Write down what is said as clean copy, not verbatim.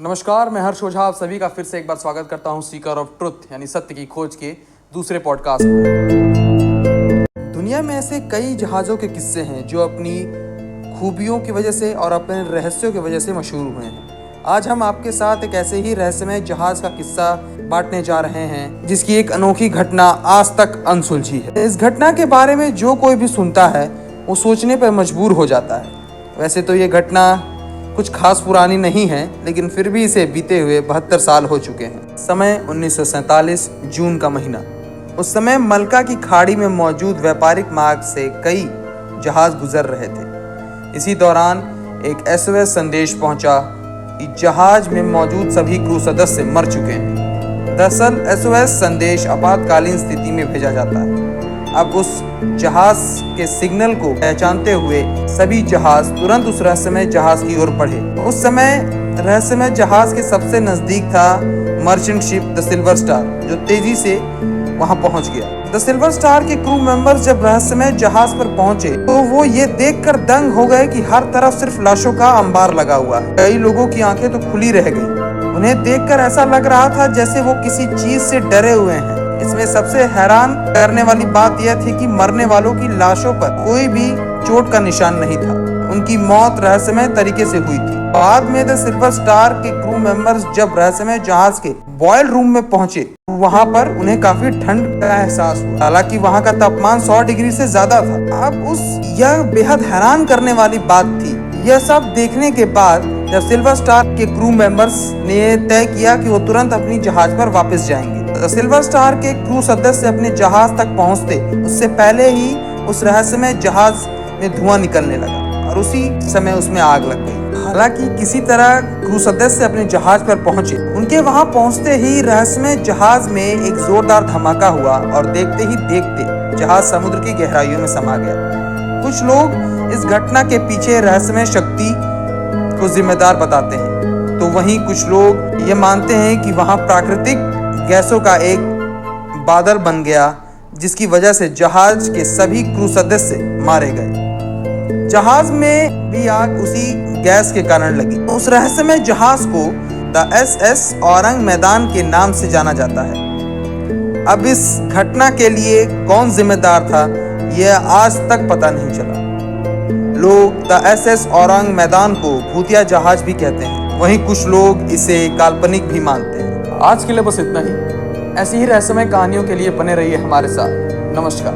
नमस्कार, मैं हर्ष ओझा आप सभी का फिर से एक बार स्वागत करता हूं सीकर ऑफ ट्रुथ यानी सत्य की खोज के दूसरे पॉडकास्ट में। दुनिया में ऐसे कई जहाज़ों के किस्से हैं जो अपनी खूबियों की वजह से और अपने रहस्यों की वजह से मशहूर हुए हैं। आज हम आपके साथ एक ऐसे ही रहस्यमय जहाज़ का किस्सा बांटने जा रहे हैं जिसकी एक अनोखी घटना आज तक अनसुलझी है। इस घटना के बारे में जो कोई भी सुनता है वो सोचने पर मजबूर हो जाता है। वैसे तो ये घटना कुछ खास पुरानी नहीं है, लेकिन फिर भी इसे बीते हुए 72 साल हो चुके हैं। समय 1947 जून का महीना। उस समय मलका की खाड़ी में मौजूद व्यापारिक मार्ग से कई जहाज गुजर रहे थे। इसी दौरान एक SOS संदेश पहुंचा कि जहाज में मौजूद सभी क्रू सदस्य मर चुके हैं। दरअसल SOS संदेश आपातकालीन स्थिति में भेजा जाता है। अब उस जहाज के सिग्नल को पहचानते हुए सभी जहाज तुरंत उस रहस्यमय जहाज की ओर बढ़े। उस समय रहस्यमय जहाज के सबसे नजदीक था merchant ship the silver star, जो तेजी से वहां पहुंच गया। द सिल्वर स्टार के क्रू मेंबर्स जब रहस्यमय जहाज पर पहुंचे तो वो ये देखकर दंग हो गए कि हर तरफ सिर्फ लाशों का अंबार लगा हुआ है। कई लोगों की आंखें तो खुली रह गई। उन्हें देखकर ऐसा लग रहा था जैसे वो किसी चीज से डरे हुए हैं। इसमें सबसे हैरान करने वाली बात यह थी कि मरने वालों की लाशों पर कोई भी चोट का निशान नहीं था। उनकी मौत रहस्यमय तरीके से हुई थी। बाद में द सिल्वर स्टार के क्रू मेंबर्स जब रहस्यमय जहाज के बॉयल रूम में पहुंचे तो वहां पर उन्हें काफी ठंड का एहसास हुआ। हालांकि वहां का तापमान 100 डिग्री से ज्यादा था। अब यह बेहद हैरान करने वाली बात थी। यह सब देखने के बाद जब सिल्वर स्टार के क्रू मेंबर्स ने तय किया कि वो तुरंत अपनी जहाज पर वापस जाएंगे। सिल्वर स्टार के क्रू सदस्य अपने जहाज तक पहुंचते उससे पहले ही उस रहस्यमय जहाज में धुआं निकलने लगा और उसी समय उसमें आग लग गई। हालांकि किसी तरह क्रू सदस्य अपने जहाज पर पहुंचे। उनके वहां पहुंचते ही रहस्यमय जहाज में एक जोरदार धमाका हुआ और देखते ही देखते जहाज समुद्र की गहराइयों में समा गया। कुछ लोग इस घटना के पीछे रहस्यमय शक्ति को जिम्मेदार बताते हैं, तो वहीं कुछ लोग ये मानते हैं कि वहां प्राकृतिक गैसों का एक बादल बन गया जिसकी वजह से जहाज के सभी क्रू सदस्य मारे गए। जहाज में भी आग उसी गैस के कारण लगी। उस रहस्यमय जहाज को द SS औरंग मैदान के नाम से जाना जाता है। अब इस घटना के लिए कौन जिम्मेदार था यह आज तक पता नहीं चला। लोग द SS औरंग मैदान को भूतिया जहाज भी कहते हैं। वहीं कुछ लोग इसे काल्पनिक भी मानते हैं। आज के लिए बस इतना ही। ऐसी ही रहस्यमय कहानियों के लिए बने रहिए हमारे साथ। नमस्कार।